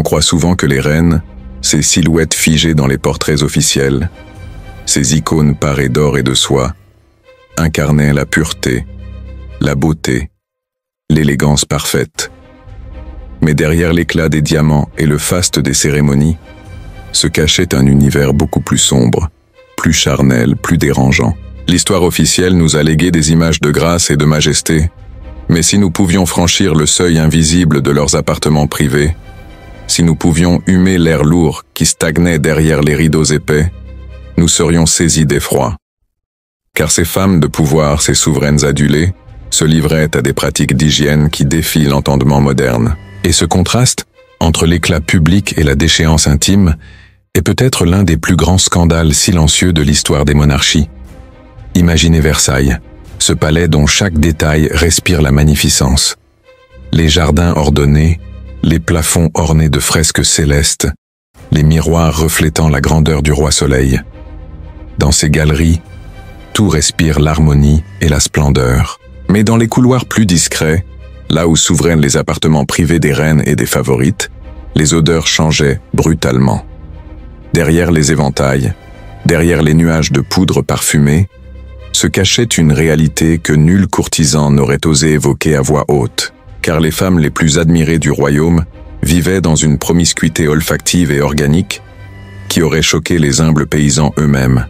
croit souvent que les reines, ces silhouettes figées dans les portraits officiels, ces icônes parées d'or et de soie, incarnaient la pureté, la beauté, l'élégance parfaite. Mais derrière l'éclat des diamants et le faste des cérémonies, se cachait un univers beaucoup plus sombre, plus charnel, plus dérangeant. L'histoire officielle nous a légué des images de grâce et de majesté, mais si nous pouvions franchir le seuil invisible de leurs appartements privés, si nous pouvions humer l'air lourd qui stagnait derrière les rideaux épais, nous serions saisis d'effroi. Car ces femmes de pouvoir, ces souveraines adulées, se livraient à des pratiques d'hygiène qui défient l'entendement moderne. Et ce contraste, entre l'éclat public et la déchéance intime, est peut-être l'un des plus grands scandales silencieux de l'histoire des monarchies. Imaginez Versailles, ce palais dont chaque détail respire la magnificence. Les jardins ordonnés, les plafonds ornés de fresques célestes, les miroirs reflétant la grandeur du roi Soleil. Dans ces galeries, tout respire l'harmonie et la splendeur. Mais dans les couloirs plus discrets, là où s'ouvraient les appartements privés des reines et des favorites, les odeurs changeaient brutalement. Derrière les éventails, derrière les nuages de poudre parfumée, se cachait une réalité que nul courtisan n'aurait osé évoquer à voix haute, car les femmes les plus admirées du royaume vivaient dans une promiscuité olfactive et organique qui aurait choqué les humbles paysans eux-mêmes.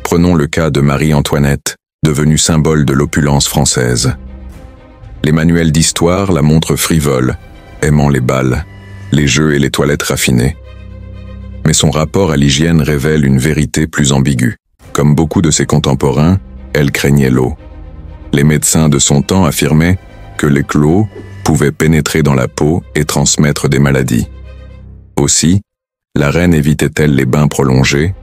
Prenons le cas de Marie-Antoinette, devenue symbole de l'opulence française. Les manuels d'histoire la montrent frivole, aimant les bals, les jeux et les toilettes raffinées. Mais son rapport à l'hygiène révèle une vérité plus ambiguë. Comme beaucoup de ses contemporains, elle craignait l'eau. Les médecins de son temps affirmaient que l'éclos pouvait pénétrer dans la peau et transmettre des maladies. Aussi, la reine évitait-elle les bains prolongés,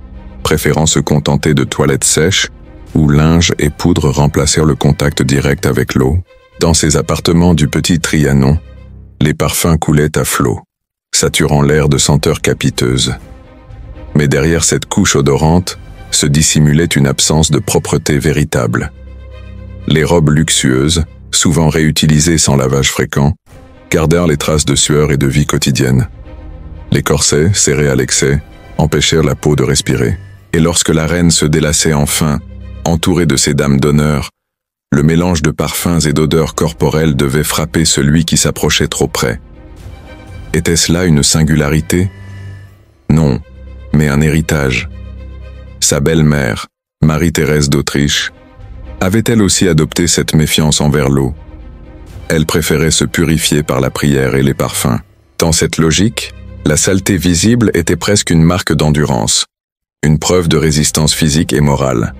préférant se contenter de toilettes sèches où linge et poudre remplacèrent le contact direct avec l'eau. Dans ses appartements du Petit Trianon, les parfums coulaient à flot, saturant l'air de senteurs capiteuses. Mais derrière cette couche odorante se dissimulait une absence de propreté véritable. Les robes luxueuses, souvent réutilisées sans lavage fréquent, gardèrent les traces de sueur et de vie quotidienne. Les corsets, serrés à l'excès, empêchèrent la peau de respirer. Et lorsque la reine se délassait enfin, entourée de ses dames d'honneur, le mélange de parfums et d'odeurs corporelles devait frapper celui qui s'approchait trop près. Était-ce là une singularité? Non, mais un héritage. Sa belle-mère, Marie-Thérèse d'Autriche, avait-elle aussi adopté cette méfiance envers l'eau? Elle préférait se purifier par la prière et les parfums. Dans cette logique, la saleté visible était presque une marque d'endurance, une preuve de résistance physique et morale.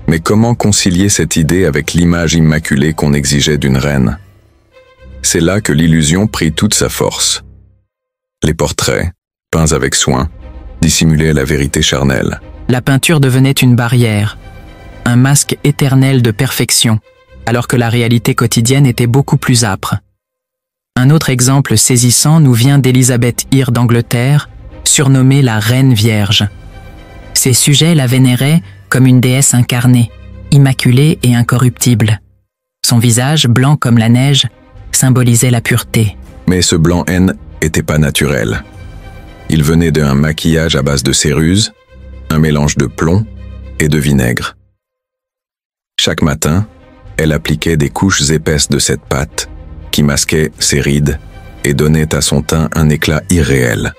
Mais comment concilier cette idée avec l'image immaculée qu'on exigeait d'une reine? C'est là que l'illusion prit toute sa force. Les portraits, peints avec soin, dissimulaient la vérité charnelle. La peinture devenait une barrière, un masque éternel de perfection, alors que la réalité quotidienne était beaucoup plus âpre. Un autre exemple saisissant nous vient d'Élisabeth I d'Angleterre, surnommée la Reine Vierge. Ses sujets la vénéraient comme une déesse incarnée, immaculée et incorruptible. Son visage, blanc comme la neige, symbolisait la pureté. Mais ce blanc-haine n'était pas naturel. Il venait d'un maquillage à base de céruse, un mélange de plomb et de vinaigre. Chaque matin, elle appliquait des couches épaisses de cette pâte qui masquait ses rides et donnait à son teint un éclat irréel.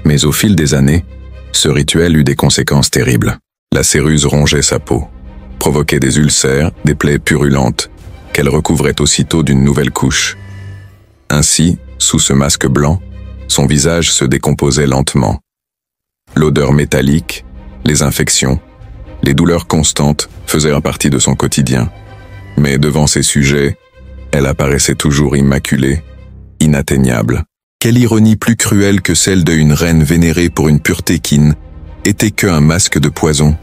Mais au fil des années, ce rituel eut des conséquences terribles. La céruse rongeait sa peau, provoquait des ulcères, des plaies purulentes, qu'elle recouvrait aussitôt d'une nouvelle couche. Ainsi, sous ce masque blanc, son visage se décomposait lentement. L'odeur métallique, les infections, les douleurs constantes faisaient partie de son quotidien. Mais devant ces sujets, elle apparaissait toujours immaculée, inatteignable. Quelle ironie plus cruelle que celle d'une reine vénérée pour une pureté qui n'était qu'un masque de poison.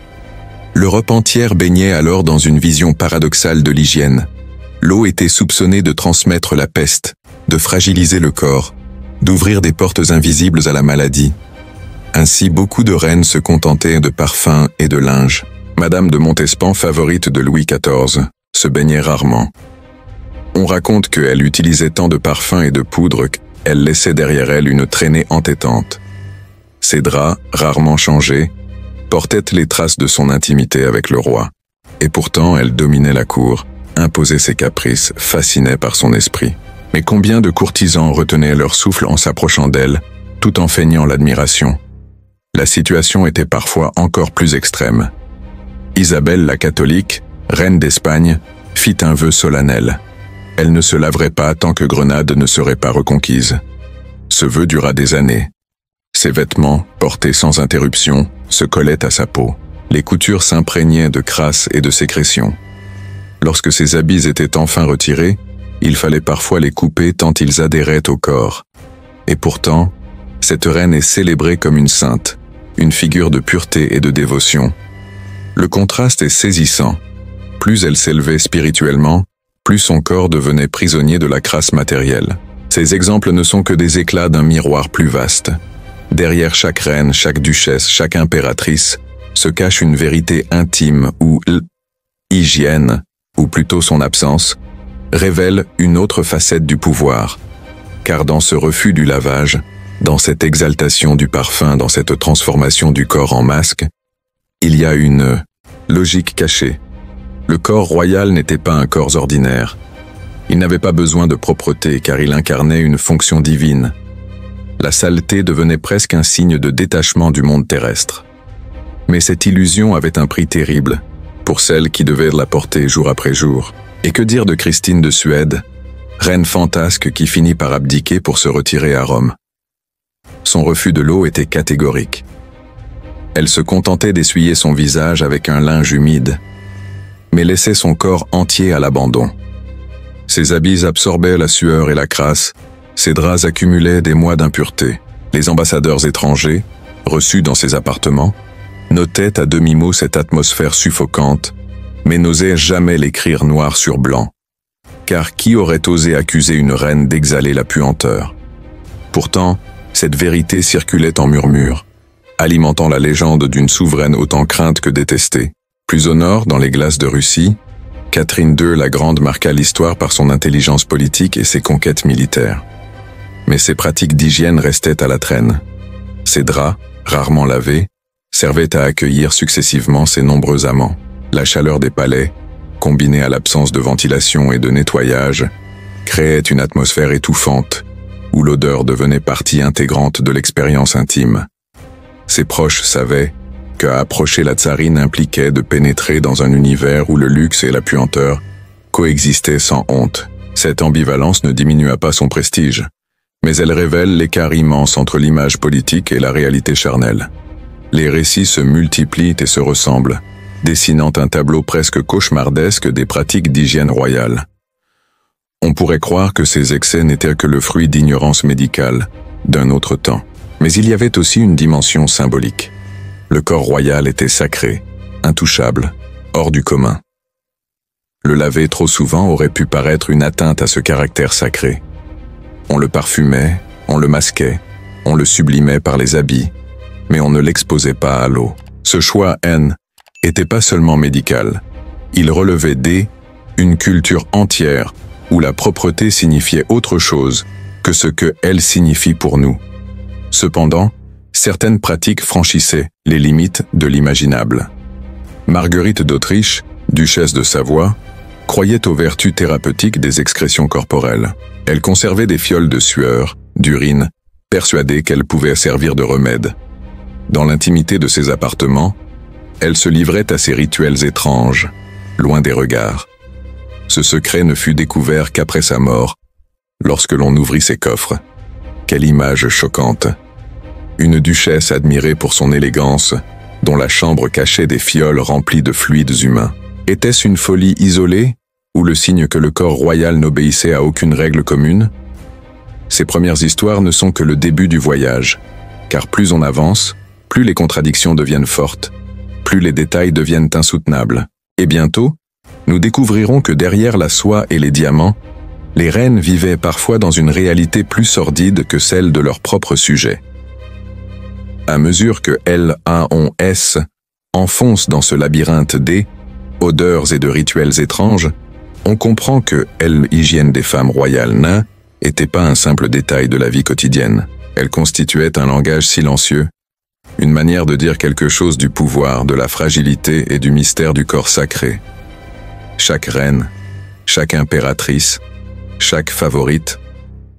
L'Europe entière baignait alors dans une vision paradoxale de l'hygiène. L'eau était soupçonnée de transmettre la peste, de fragiliser le corps, d'ouvrir des portes invisibles à la maladie. Ainsi, beaucoup de reines se contentaient de parfums et de linge. Madame de Montespan, favorite de Louis XIV, se baignait rarement. On raconte qu'elle utilisait tant de parfums et de poudre elle laissait derrière elle une traînée entêtante. Ses draps, rarement changés, portaient les traces de son intimité avec le roi. Et pourtant, elle dominait la cour, imposait ses caprices, fascinait par son esprit. Mais combien de courtisans retenaient leur souffle en s'approchant d'elle, tout en feignant l'admiration? La situation était parfois encore plus extrême. Isabelle la catholique, reine d'Espagne, fit un vœu solennel. Elle ne se laverait pas tant que Grenade ne serait pas reconquise. Ce vœu dura des années. Ses vêtements, portés sans interruption, se collaient à sa peau. Les coutures s'imprégnaient de crasse et de sécrétions. Lorsque ses habits étaient enfin retirés, il fallait parfois les couper tant ils adhéraient au corps. Et pourtant, cette reine est célébrée comme une sainte, une figure de pureté et de dévotion. Le contraste est saisissant. Plus elle s'élevait spirituellement, plus son corps devenait prisonnier de la crasse matérielle. Ces exemples ne sont que des éclats d'un miroir plus vaste. Derrière chaque reine, chaque duchesse, chaque impératrice, se cache une vérité intime où l'hygiène, ou plutôt son absence, révèle une autre facette du pouvoir. Car dans ce refus du lavage, dans cette exaltation du parfum, dans cette transformation du corps en masque, il y a une logique cachée. Le corps royal n'était pas un corps ordinaire. Il n'avait pas besoin de propreté car il incarnait une fonction divine. La saleté devenait presque un signe de détachement du monde terrestre. Mais cette illusion avait un prix terrible, pour celle qui devait la porter jour après jour. Et que dire de Christine de Suède, reine fantasque qui finit par abdiquer pour se retirer à Rome? Son refus de l'eau était catégorique. Elle se contentait d'essuyer son visage avec un linge humide, mais laissait son corps entier à l'abandon. Ses habits absorbaient la sueur et la crasse, ses draps accumulaient des mois d'impureté. Les ambassadeurs étrangers, reçus dans ses appartements, notaient à demi-mot cette atmosphère suffocante, mais n'osaient jamais l'écrire noir sur blanc. Car qui aurait osé accuser une reine d'exhaler la puanteur? Pourtant, cette vérité circulait en murmures, alimentant la légende d'une souveraine autant crainte que détestée. Plus au nord, dans les glaces de Russie, Catherine II la Grande marqua l'histoire par son intelligence politique et ses conquêtes militaires. Mais ses pratiques d'hygiène restaient à la traîne. Ses draps, rarement lavés, servaient à accueillir successivement ses nombreux amants. La chaleur des palais, combinée à l'absence de ventilation et de nettoyage, créait une atmosphère étouffante, où l'odeur devenait partie intégrante de l'expérience intime. Ses proches savaient qu'à approcher la tsarine impliquait de pénétrer dans un univers où le luxe et la puanteur coexistaient sans honte. Cette ambivalence ne diminua pas son prestige, mais elle révèle l'écart immense entre l'image politique et la réalité charnelle. Les récits se multiplient et se ressemblent, dessinant un tableau presque cauchemardesque des pratiques d'hygiène royale. On pourrait croire que ces excès n'étaient que le fruit d'ignorance médicale, d'un autre temps. Mais il y avait aussi une dimension symbolique. Le corps royal était sacré, intouchable, hors du commun. Le laver trop souvent aurait pu paraître une atteinte à ce caractère sacré. On le parfumait, on le masquait, on le sublimait par les habits, mais on ne l'exposait pas à l'eau. Ce choix était pas seulement médical. Il relevait d'une culture entière où la propreté signifiait autre chose que ce que elle signifie pour nous. Cependant, certaines pratiques franchissaient les limites de l'imaginable. Marguerite d'Autriche, duchesse de Savoie, croyait aux vertus thérapeutiques des excrétions corporelles. Elle conservait des fioles de sueur, d'urine, persuadée qu'elles pouvaient servir de remède. Dans l'intimité de ses appartements, elle se livrait à ces rituels étranges, loin des regards. Ce secret ne fut découvert qu'après sa mort, lorsque l'on ouvrit ses coffres. Quelle image choquante! Une duchesse admirée pour son élégance, dont la chambre cachait des fioles remplies de fluides humains. Était-ce une folie isolée, ou le signe que le corps royal n'obéissait à aucune règle commune? Ces premières histoires ne sont que le début du voyage, car plus on avance, plus les contradictions deviennent fortes, plus les détails deviennent insoutenables. Et bientôt, nous découvrirons que derrière la soie et les diamants, les reines vivaient parfois dans une réalité plus sordide que celle de leur propre sujet. À mesure que l'AOS enfonce dans ce labyrinthe d'odeurs et de rituels étranges, on comprend que l'hygiène des femmes royales n'était pas un simple détail de la vie quotidienne. Elle constituait un langage silencieux, une manière de dire quelque chose du pouvoir, de la fragilité et du mystère du corps sacré. Chaque reine, chaque impératrice, chaque favorite,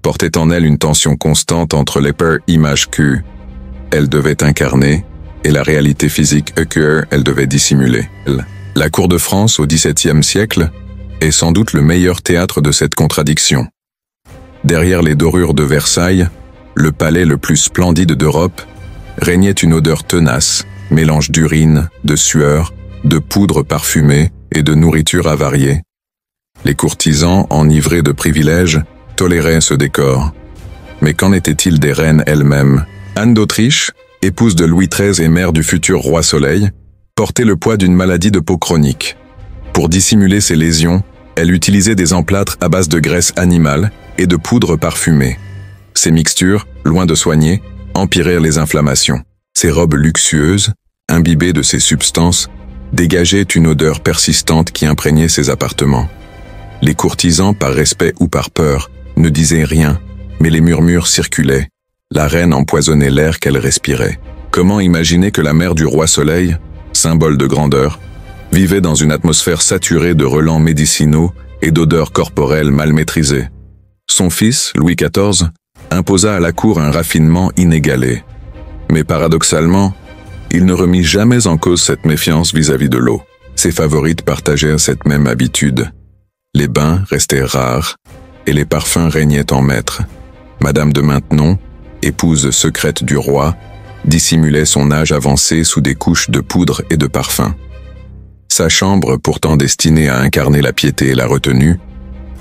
portait en elle une tension constante entre les peurs images qu'elle devait incarner et la réalité physique qu'elle devait dissimuler. La cour de France au XVIIe siècle est sans doute le meilleur théâtre de cette contradiction. Derrière les dorures de Versailles, le palais le plus splendide d'Europe, régnait une odeur tenace, mélange d'urine, de sueur, de poudre parfumée et de nourriture avariée. Les courtisans, enivrés de privilèges, toléraient ce décor. Mais qu'en était-il des reines elles-mêmes? Anne d'Autriche, épouse de Louis XIII et mère du futur roi Soleil, portait le poids d'une maladie de peau chronique. Pour dissimuler ses lésions, elle utilisait des emplâtres à base de graisse animale et de poudre parfumée. Ces mixtures, loin de soigner, empirèrent les inflammations. Ses robes luxueuses, imbibées de ces substances, dégageaient une odeur persistante qui imprégnait ses appartements. Les courtisans, par respect ou par peur, ne disaient rien, mais les murmures circulaient. La reine empoisonnait l'air qu'elle respirait. Comment imaginer que la mère du roi Soleil, symbole de grandeur, vivait dans une atmosphère saturée de relents médicinaux et d'odeurs corporelles mal maîtrisées? Son fils, Louis XIV, imposa à la cour un raffinement inégalé. Mais paradoxalement, il ne remit jamais en cause cette méfiance vis-à-vis de l'eau. Ses favorites partagèrent cette même habitude. Les bains restaient rares et les parfums régnaient en maître. Madame de Maintenon, épouse secrète du roi, dissimulait son âge avancé sous des couches de poudre et de parfum. Sa chambre, pourtant destinée à incarner la piété et la retenue,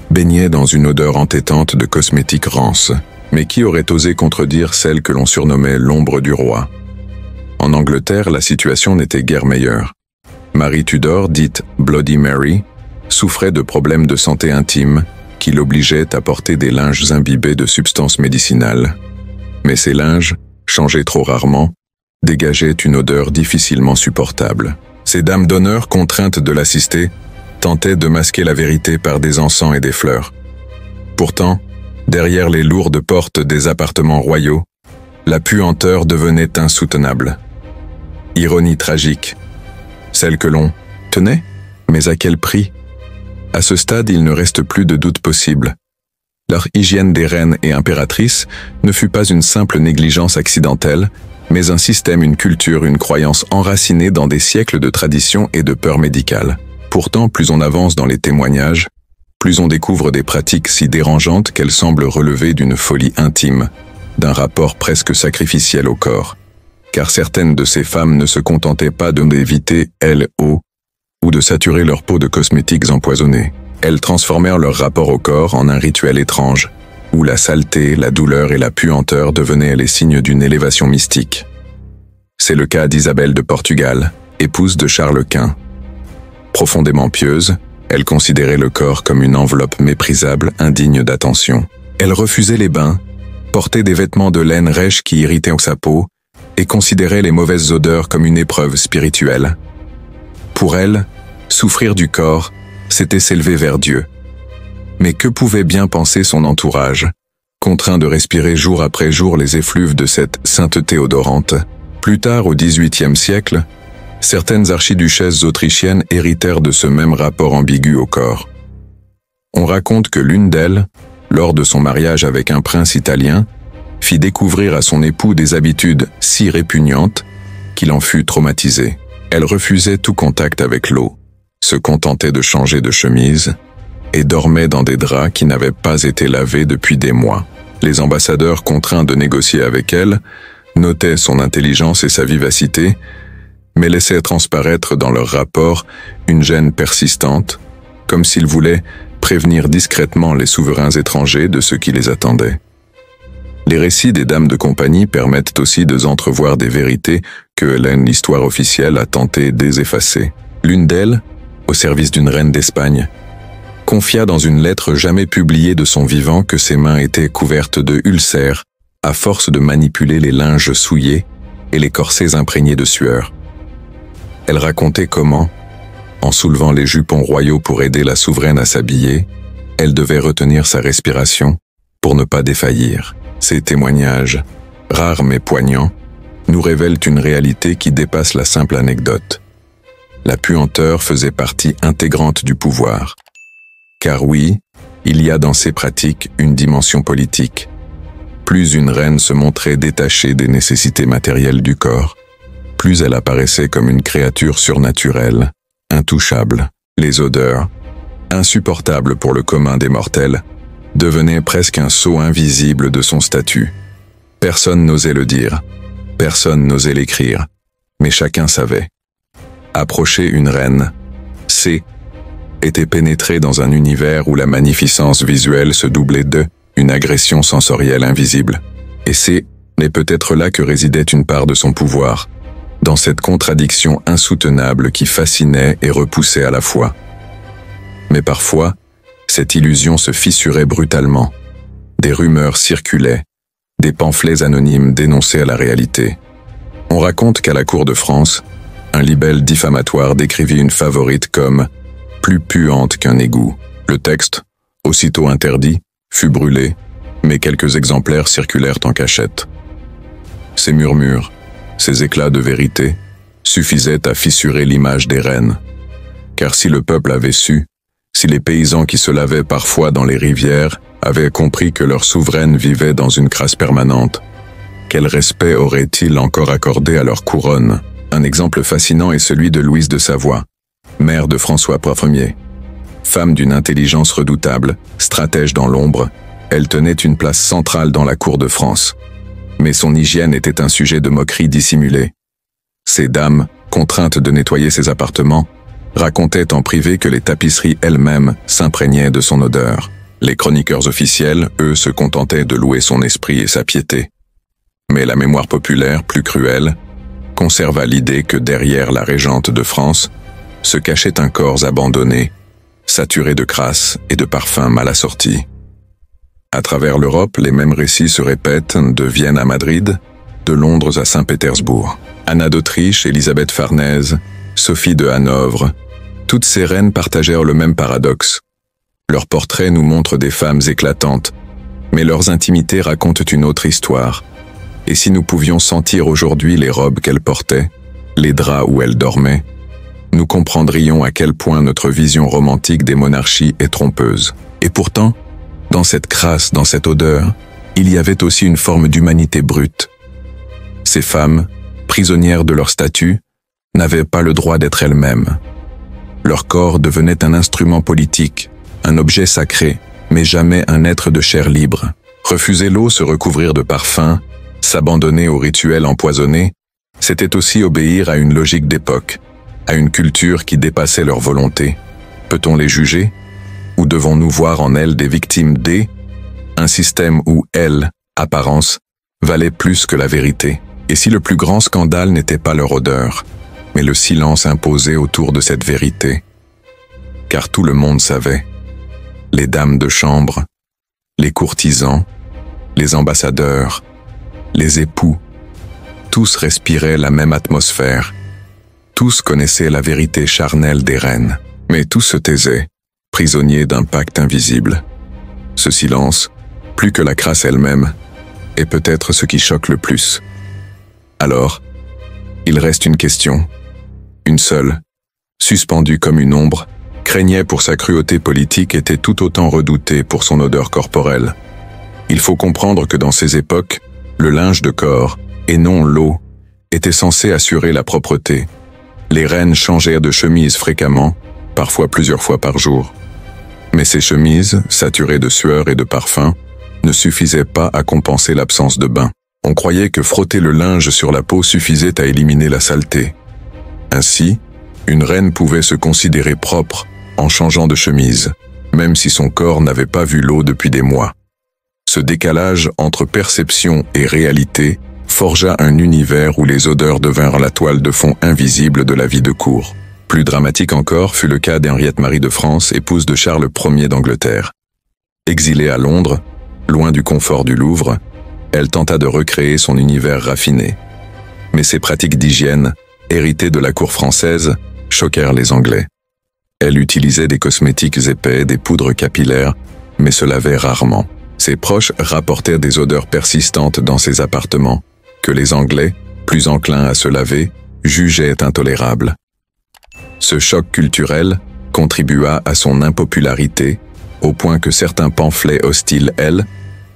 baignait dans une odeur entêtante de cosmétiques rances. Mais qui aurait osé contredire celle que l'on surnommait l'ombre du roi? En Angleterre, la situation n'était guère meilleure. Marie Tudor, dite Bloody Mary, souffrait de problèmes de santé intime qui l'obligeaient à porter des linges imbibés de substances médicinales. Mais ces linges, changés trop rarement, dégageaient une odeur difficilement supportable. Ces dames d'honneur, contraintes de l'assister, tentaient de masquer la vérité par des encens et des fleurs. Pourtant, derrière les lourdes portes des appartements royaux, la puanteur devenait insoutenable. Ironie tragique. Celle que l'on tenait, mais à quel prix? À ce stade, il ne reste plus de doute possible. Leur hygiène des reines et impératrices ne fut pas une simple négligence accidentelle, mais un système, une culture, une croyance enracinée dans des siècles de tradition et de peur médicale. Pourtant, plus on avance dans les témoignages, plus on découvre des pratiques si dérangeantes qu'elles semblent relever d'une folie intime, d'un rapport presque sacrificiel au corps. Car certaines de ces femmes ne se contentaient pas d'éviter l'eau ou de saturer leur peau de cosmétiques empoisonnés. Elles transformèrent leur rapport au corps en un rituel étrange, où la saleté, la douleur et la puanteur devenaient les signes d'une élévation mystique. C'est le cas d'Isabelle de Portugal, épouse de Charles Quint. Profondément pieuse, elle considérait le corps comme une enveloppe méprisable, indigne d'attention. Elle refusait les bains, portait des vêtements de laine rêche qui irritaient sa peau, et considérait les mauvaises odeurs comme une épreuve spirituelle. Pour elle, souffrir du corps, c'était s'élever vers Dieu. Mais que pouvait bien penser son entourage, contraint de respirer jour après jour les effluves de cette sainteté odorante? Plus tard, au XVIIIe siècle, certaines archiduchesses autrichiennes héritèrent de ce même rapport ambigu au corps. On raconte que l'une d'elles, lors de son mariage avec un prince italien, fit découvrir à son époux des habitudes si répugnantes qu'il en fut traumatisé. Elle refusait tout contact avec l'eau, se contentait de changer de chemise et dormait dans des draps qui n'avaient pas été lavés depuis des mois. Les ambassadeurs contraints de négocier avec elle notaient son intelligence et sa vivacité, mais laissaient transparaître dans leur rapport une gêne persistante, comme s'ils voulaient prévenir discrètement les souverains étrangers de ce qui les attendait. Les récits des dames de compagnie permettent aussi d'entrevoir des vérités que l'histoire officielle a tenté d'effacer. L'une d'elles, au service d'une reine d'Espagne, confia dans une lettre jamais publiée de son vivant que ses mains étaient couvertes de ulcères à force de manipuler les linges souillés et les corsets imprégnés de sueur. Elle racontait comment, en soulevant les jupons royaux pour aider la souveraine à s'habiller, elle devait retenir sa respiration pour ne pas défaillir. Ces témoignages, rares mais poignants, nous révèlent une réalité qui dépasse la simple anecdote. La puanteur faisait partie intégrante du pouvoir. Car oui, il y a dans ces pratiques une dimension politique. Plus une reine se montrait détachée des nécessités matérielles du corps, plus elle apparaissait comme une créature surnaturelle, intouchable. Les odeurs, insupportables pour le commun des mortels, devenaient presque un sceau invisible de son statut. Personne n'osait le dire, personne n'osait l'écrire, mais chacun savait. Approcher une reine, c'est était pénétré dans un univers où la magnificence visuelle se doublait une agression sensorielle invisible. Et c'est peut-être là que résidait une part de son pouvoir, dans cette contradiction insoutenable qui fascinait et repoussait à la fois. Mais parfois, cette illusion se fissurait brutalement. Des rumeurs circulaient, des pamphlets anonymes dénonçaient la réalité. On raconte qu'à la cour de France, un libelle diffamatoire décrivit une favorite comme « plus puante qu'un égout ». Le texte, aussitôt interdit, fut brûlé, mais quelques exemplaires circulèrent en cachette. Ces murmures, ces éclats de vérité, suffisaient à fissurer l'image des reines. Car si le peuple avait su, si les paysans qui se lavaient parfois dans les rivières avaient compris que leur souveraine vivait dans une crasse permanente, quel respect aurait-il encore accordé à leur couronne? Un exemple fascinant est celui de Louise de Savoie, mère de François Ier. Femme d'une intelligence redoutable, stratège dans l'ombre, elle tenait une place centrale dans la cour de France. Mais son hygiène était un sujet de moquerie dissimulée. Ces dames, contraintes de nettoyer ses appartements, racontaient en privé que les tapisseries elles-mêmes s'imprégnaient de son odeur. Les chroniqueurs officiels, eux, se contentaient de louer son esprit et sa piété. Mais la mémoire populaire, plus cruelle, conserva l'idée que derrière la régente de France se cachait un corps abandonné, saturé de crasse et de parfums mal assortis. À travers l'Europe, les mêmes récits se répètent de Vienne à Madrid, de Londres à Saint-Pétersbourg. Anna d'Autriche, Élisabeth Farnèse, Sophie de Hanovre, toutes ces reines partagèrent le même paradoxe. Leurs portraits nous montrent des femmes éclatantes, mais leurs intimités racontent une autre histoire. Et si nous pouvions sentir aujourd'hui les robes qu'elles portaient, les draps où elles dormaient, nous comprendrions à quel point notre vision romantique des monarchies est trompeuse. Et pourtant, dans cette crasse, dans cette odeur, il y avait aussi une forme d'humanité brute. Ces femmes, prisonnières de leur statut, n'avaient pas le droit d'être elles-mêmes. Leur corps devenait un instrument politique, un objet sacré, mais jamais un être de chair libre. Refuser l'eau, se recouvrir de parfums, s'abandonner aux rituels empoisonnés, c'était aussi obéir à une logique d'époque, à une culture qui dépassait leur volonté. Peut-on les juger? Ou devons-nous voir en elles des victimes un système où elles, apparence, valaient plus que la vérité? Et si le plus grand scandale n'était pas leur odeur, mais le silence imposé autour de cette vérité? Car tout le monde savait. Les dames de chambre, les courtisans, les ambassadeurs, les époux, tous respiraient la même atmosphère. Tous connaissaient la vérité charnelle des reines, mais tous se taisaient, prisonniers d'un pacte invisible. Ce silence, plus que la crasse elle-même, est peut-être ce qui choque le plus. Alors, il reste une question, une seule, suspendue comme une ombre, craignait pour sa cruauté politique, était tout autant redoutée pour son odeur corporelle. Il faut comprendre que dans ces époques, le linge de corps, et non l'eau, était censé assurer la propreté. Les reines changèrent de chemise fréquemment, parfois plusieurs fois par jour. Mais ces chemises, saturées de sueur et de parfum, ne suffisaient pas à compenser l'absence de bain. On croyait que frotter le linge sur la peau suffisait à éliminer la saleté. Ainsi, une reine pouvait se considérer propre en changeant de chemise, même si son corps n'avait pas vu l'eau depuis des mois. Ce décalage entre perception et réalité forgea un univers où les odeurs devinrent la toile de fond invisible de la vie de cour. Plus dramatique encore fut le cas d'Henriette Marie de France, épouse de Charles Ier d'Angleterre. Exilée à Londres, loin du confort du Louvre, elle tenta de recréer son univers raffiné. Mais ses pratiques d'hygiène, héritées de la cour française, choquèrent les Anglais. Elle utilisait des cosmétiques épais, des poudres capillaires, mais se lavait rarement. Ses proches rapportèrent des odeurs persistantes dans ses appartements, que les Anglais, plus enclins à se laver, jugeaient intolérables. Ce choc culturel contribua à son impopularité, au point que certains pamphlets hostiles, elles,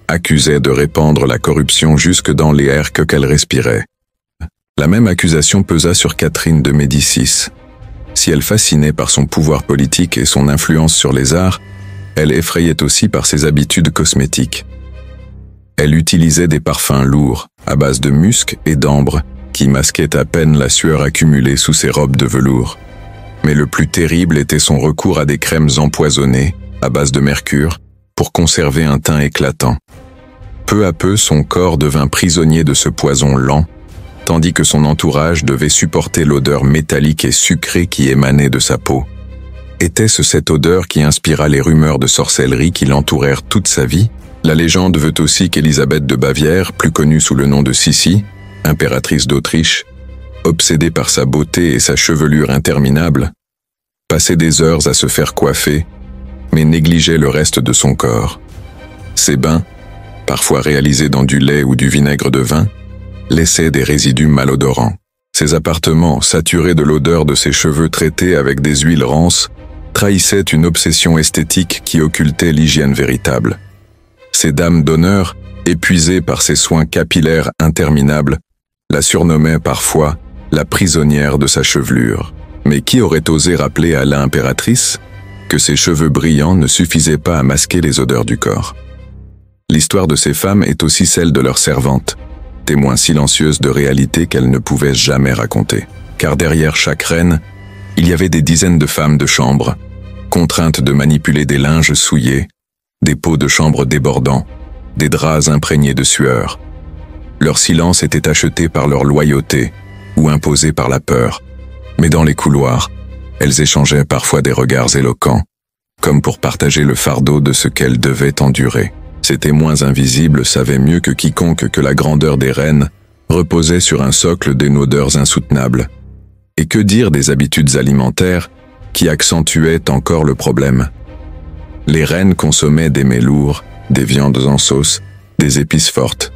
accusaient de répandre la corruption jusque dans les airs qu'elle respirait. La même accusation pesa sur Catherine de Médicis. Si elle fascinait par son pouvoir politique et son influence sur les arts, elle effrayait aussi par ses habitudes cosmétiques. Elle utilisait des parfums lourds, à base de musc et d'ambre, qui masquaient à peine la sueur accumulée sous ses robes de velours. Mais le plus terrible était son recours à des crèmes empoisonnées, à base de mercure, pour conserver un teint éclatant. Peu à peu, son corps devint prisonnier de ce poison lent, tandis que son entourage devait supporter l'odeur métallique et sucrée qui émanait de sa peau. Était-ce cette odeur qui inspira les rumeurs de sorcellerie qui l'entourèrent toute sa vie? La légende veut aussi qu'Élisabeth de Bavière, plus connue sous le nom de Sissi, impératrice d'Autriche, obsédée par sa beauté et sa chevelure interminable, passait des heures à se faire coiffer, mais négligeait le reste de son corps. Ses bains, parfois réalisés dans du lait ou du vinaigre de vin, laissaient des résidus malodorants. Ses appartements, saturés de l'odeur de ses cheveux traités avec des huiles rances, trahissaient une obsession esthétique qui occultait l'hygiène véritable. Ces dames d'honneur, épuisées par ses soins capillaires interminables, la surnommaient parfois la prisonnière de sa chevelure. Mais qui aurait osé rappeler à l'impératrice que ses cheveux brillants ne suffisaient pas à masquer les odeurs du corps? L'histoire de ces femmes est aussi celle de leurs servantes, témoins silencieuses de réalités qu'elles ne pouvaient jamais raconter. Car derrière chaque reine, il y avait des dizaines de femmes de chambre, contraintes de manipuler des linges souillés, des pots de chambre débordants, des draps imprégnés de sueur. Leur silence était acheté par leur loyauté ou imposé par la peur, mais dans les couloirs, elles échangeaient parfois des regards éloquents, comme pour partager le fardeau de ce qu'elles devaient endurer. Ces témoins invisibles savaient mieux que quiconque que la grandeur des reines reposait sur un socle d'une odeur insoutenable. Et que dire des habitudes alimentaires qui accentuaient encore le problème? Les reines consommaient des mets lourds, des viandes en sauce, des épices fortes.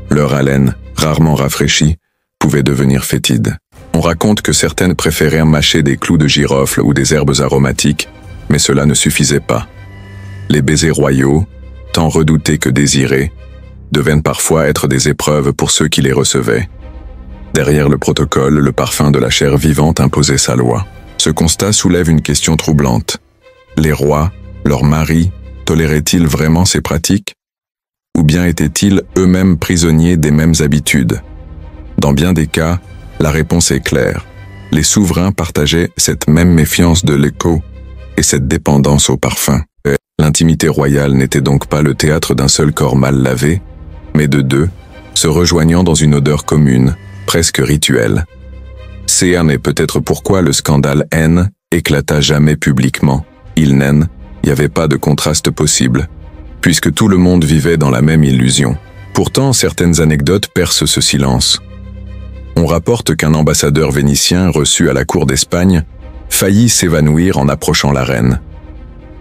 Leur haleine, rarement rafraîchie, pouvait devenir fétide. On raconte que certaines préférèrent mâcher des clous de girofle ou des herbes aromatiques, mais cela ne suffisait pas. Les baisers royaux, tant redoutés que désirés, devaient parfois être des épreuves pour ceux qui les recevaient. Derrière le protocole, le parfum de la chair vivante imposait sa loi. Ce constat soulève une question troublante. Les rois, leurs maris, toléraient-ils vraiment ces pratiques? Ou bien étaient-ils eux-mêmes prisonniers des mêmes habitudes? Dans bien des cas, la réponse est claire. Les souverains partageaient cette même méfiance de l'écho et cette dépendance au parfum. L'intimité royale n'était donc pas le théâtre d'un seul corps mal lavé, mais de deux, se rejoignant dans une odeur commune, presque rituelle. C'est peut-être pourquoi le scandale N éclata jamais publiquement. Il n'y avait pas de contraste possible, puisque tout le monde vivait dans la même illusion. Pourtant, certaines anecdotes percent ce silence. On rapporte qu'un ambassadeur vénitien reçu à la cour d'Espagne faillit s'évanouir en approchant la reine.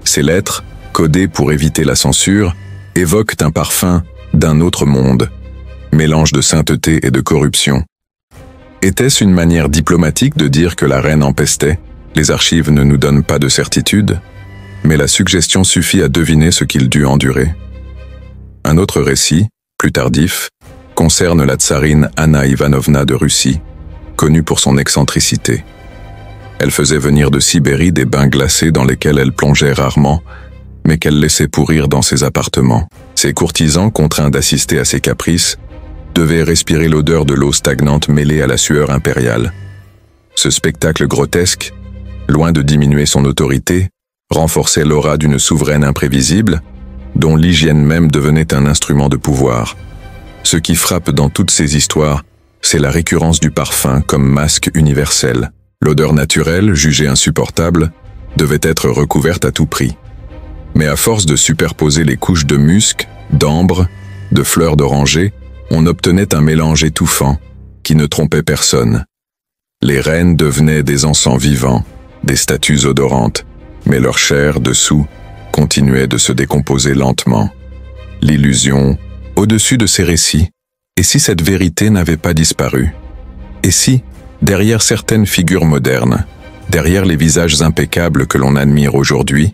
Ces lettres, codées pour éviter la censure, évoquent un parfum d'un autre monde, mélange de sainteté et de corruption. Était-ce une manière diplomatique de dire que la reine empestait? Les archives ne nous donnent pas de certitude, mais la suggestion suffit à deviner ce qu'il dut endurer. Un autre récit, plus tardif, concerne la tsarine Anna Ivanovna de Russie, connue pour son excentricité. Elle faisait venir de Sibérie des bains glacés dans lesquels elle plongeait rarement, mais qu'elle laissait pourrir dans ses appartements. Ses courtisans, contraints d'assister à ses caprices, devaient respirer l'odeur de l'eau stagnante mêlée à la sueur impériale. Ce spectacle grotesque, loin de diminuer son autorité, renforçait l'aura d'une souveraine imprévisible, dont l'hygiène même devenait un instrument de pouvoir. Ce qui frappe dans toutes ces histoires, c'est la récurrence du parfum comme masque universel. L'odeur naturelle, jugée insupportable, devait être recouverte à tout prix. Mais à force de superposer les couches de musc, d'ambre, de fleurs d'oranger, on obtenait un mélange étouffant qui ne trompait personne. Les reines devenaient des encens vivants, des statues odorantes, mais leur chair, dessous, continuait de se décomposer lentement. l'illusion, au-dessus de ces récits? Et si cette vérité n'avait pas disparu? Et si, derrière certaines figures modernes, derrière les visages impeccables que l'on admire aujourd'hui,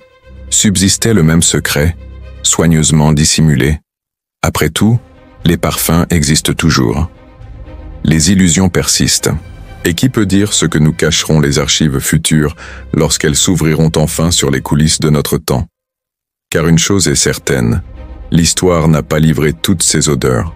subsistait le même secret, soigneusement dissimulé? Après tout, les parfums existent toujours. Les illusions persistent. Et qui peut dire ce que nous cacheront les archives futures lorsqu'elles s'ouvriront enfin sur les coulisses de notre temps? Car une chose est certaine, l'histoire n'a pas livré toutes ses odeurs.